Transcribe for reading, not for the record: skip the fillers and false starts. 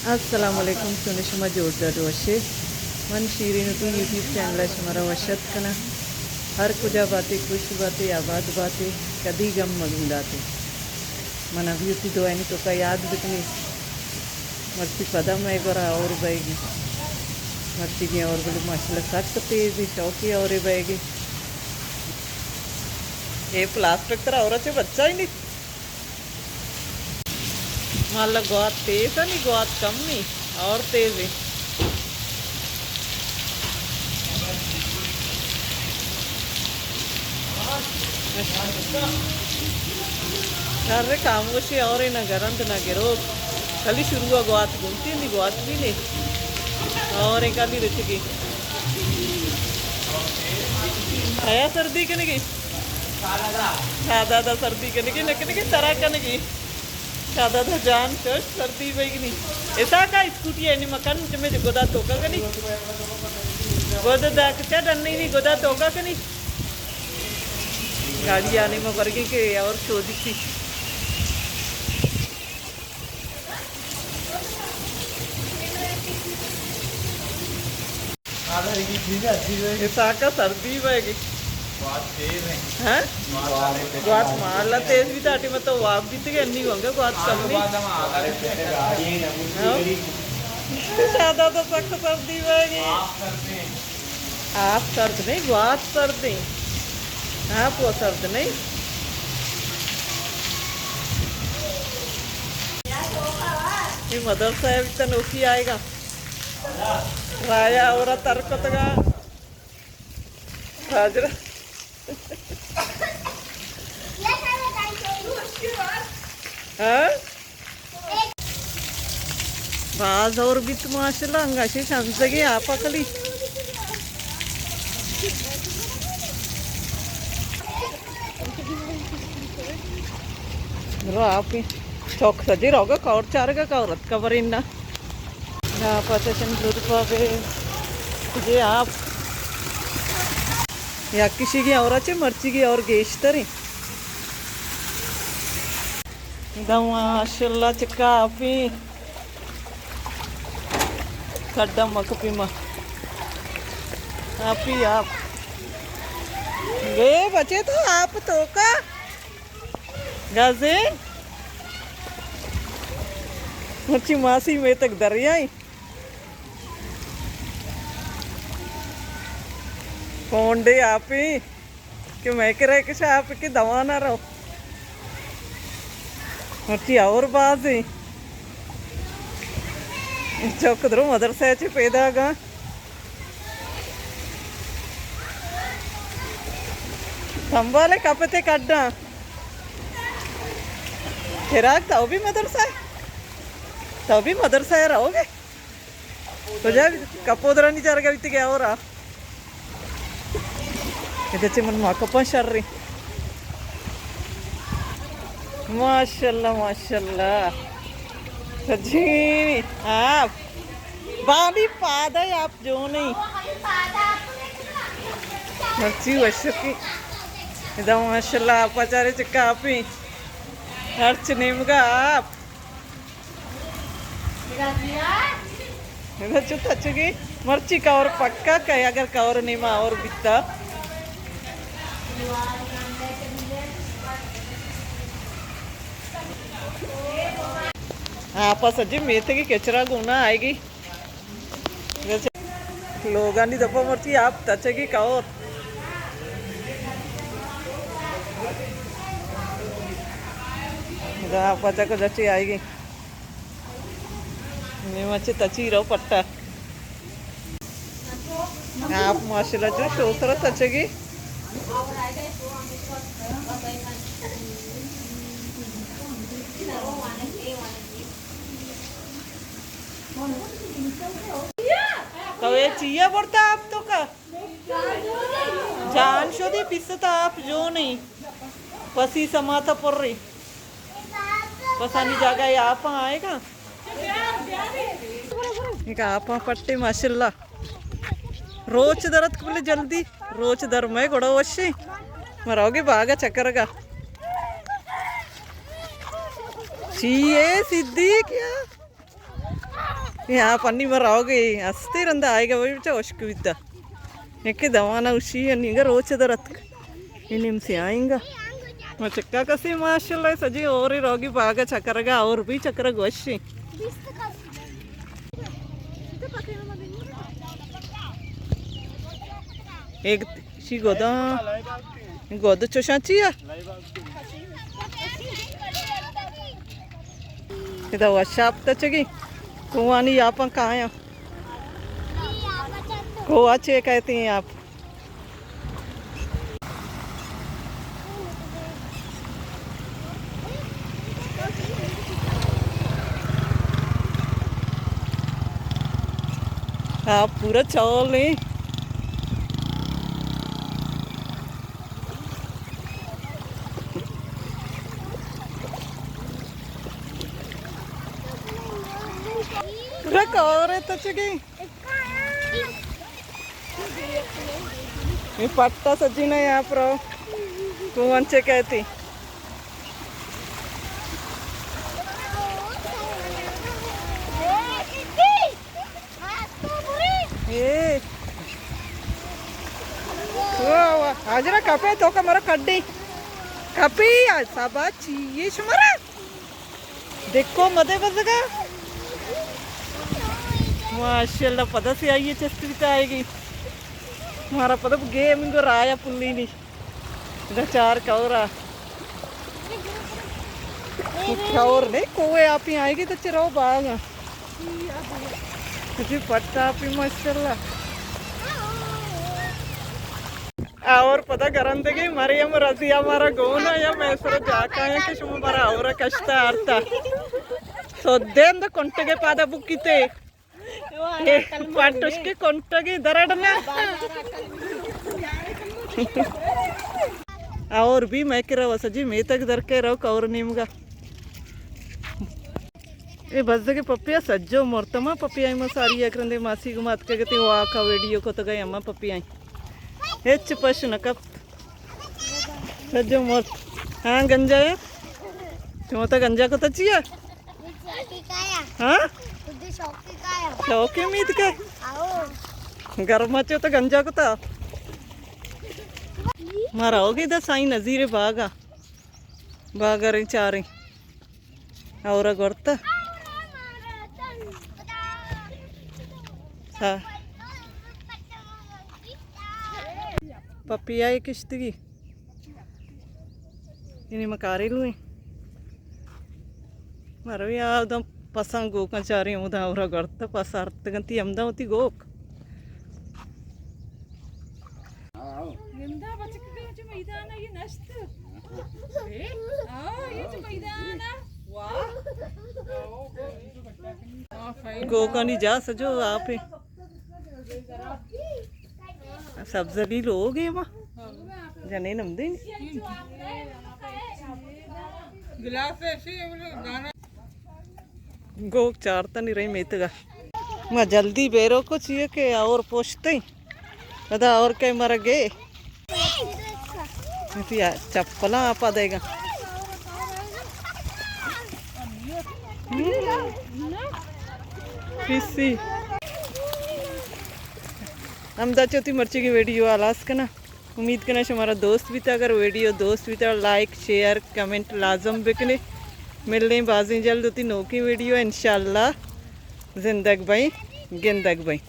Assalamualaikum sunishma जोरदार वशे मन शीरीन तू यूट्यूब चैनल हमारा वशत कना हर कुजा बातें खुश बातें आबाद बातें कदी गम मगिंदाते मन अभी उसी दो तो का याद बितनी मर्ची पदम है गोरा और बैगी मर्ची की और बोले माशाल्लाह सख्त तेज शौकी और बैगी ये प्लास्टिक तरह औरत से बच्चा ही नहीं मतलब बहुत तेज है नहीं बहुत कम नहीं और तेज है अरे खामोशी और ना गरंत ना गिरो कल शुरू हुआ गुआत घूमती नहीं गुआत भी नहीं और एक कल रुच गई आया सर्दी के नहीं दादा सर्दी के नहीं नकने तरह का नहीं दादा तो जान चोट सर्दी बैग नहीं ऐसा का स्कूटी है नहीं मकान में गोदा तोका का नहीं गोदा दा क्या डर नहीं गोदा तोका का नहीं गाड़ी आने में भर गई के और शोधी थी ऐसा का सर्दी बैग हैं गुआत मारला तेज भी ताटी में तो वाप भी थे अन्नी होंगे गुआत कम नहीं ज़्यादा तो सख्त सर्दी होगी आप सर्द नहीं गुआत सर्दी आप वो सर्द नहीं ये मदरसा है इतना नौकी आएगा राया और तरकतगा हाजरा बाज और भी तो माशाल्लाह अंगाशी शांतगी आप अकली रो आप चौक सजी रहोगे कौर चार का कौरत कवर इन्ना ना पता चल दूध पावे तुझे आप या किसी की और अच्छे मर्ची की और गेश तरी माशाल्लाह चक्का आपी खड्डा मकपी मा आपी आप गए बचे तो आप तो का गाजे मच्छी मासी में तक दरियाई कौन दे आप ही कि मैं कह रहे कि आप की दवा ना रहो मर्ची और बात है चौकदरो मदरसा च पैदा गा संभाले कपते कड्डा फिराक तो भी मदरसा है तो भी मदरसा है रहोगे तो जा कपोदरा नहीं जा रहा क्या हो रहा इधर मन माकपा शर्री माशाल्लाह माशाल्लाह सजी आप बाली पादा आप जो नहीं मर्ची वशकी इधर माशाल्लाह आप आचार्य चिक्का आप ही अर्च नेमगा आप इधर चुप अच्छी मर्ची का और पक्का कहीं अगर कवर नेमा और बिता आप सजी मेथे की कचरा गुना आएगी लोगा नहीं दफा मर्ची आप तचेगी कौर आप अच्छा को जची आएगी मच्छी तची रहो पट्टा आप माशाल्लाह जो शोसरा तचेगी तो ये चिया पड़ता आप तो का जान शोधी पिसता आप जो नहीं पसी समाता पड़ रही पसानी जगह ये आप आएगा एक आप पट्टी माशाल्लाह रोच दरद को बोले जल्दी रोच दर में गोड़ा वशी मरोगे बागा चक्कर का चाहिए सिद्धि क्या यहाँ पन्नी मराओगे हस्ते रंदा आएगा वही बच्चा उश्कविद्दा एक दवाना उशी निगा रोचद रत इन से आएगा मैं चक्का कसी माशाल्लाह सजी और रोगी बागा चक्करगा और भी चक्कर गोशी एक शी गोदा गोद चोशाची है इधर वर्कशॉप तचगी कुआनी आप कहाँ हैं गोवा चे कहती हैं आप आप पूरा चावल नहीं पूरा कवर है तो चुकी ये पट्टा सजी ना यहाँ पर तू अंचे कहती ये वाह आजरा कपे तो का मरा कड्डी कपी आज साबा चाहिए शुमारा देखो मदे बजगा माशाल्लाह पता से आई है चस्ती आएगी हमारा पता गेम इनको राया पुल्ली नहीं इधर चार कौरा और नहीं कोई आप ही आएगी तो चलो बाग जी पट्टा आप ही माशाल्लाह और पता करन थे कि मरियम रजिया हमारा गोन है या मैं सर जाका है कि शुम हमारा और कष्ट आर्ता सोदेंद कोंटगे पादा बुक्कीते पाटुष्के कोंटगे दरड़ना और भी मैं कह रहा सजी मैं तक दर के रहो कौर नीमगा ये बस के पपिया सज्जो मोर्तमा पपिया में सारी याक्रंदे मासी को मात के गति वाका वीडियो को तो गए अम्मा पपिया हेच पश न कप सज्जो मोर्त हाँ गंजा है तुम तो गंजा को तो चाहिए हाँ शौकी मीत के गर्मा चो तो गंजा को तो मारा होगी दा साई नजीरे बागा बागा रही चारी और गोरता हाँ पपिया किश्त की इन्हें मकारी लुई मारो यार दम पसंद गोक चारी उदा और गोरता पसारत गंती अमदा होती गोक गोका नहीं जा सजो आप सब जलील हो गए वहाँ जने नमदे गोक चारता नहीं रही मैं तगा मैं जल्दी बेरो को चाहिए के और पोछते कदा और कहीं मर गए चप्पला आपा देगा किसी हम चौथी मर्ची की वीडियो आलास करना उम्मीद करना हमारा दोस्त भी था अगर वीडियो दोस्त भी था लाइक शेयर कमेंट लाजम बिकने मिल रही बाजी जल्द होती नौकी वीडियो इंशाल्लाह जिंदग भाई गिंदग भाई।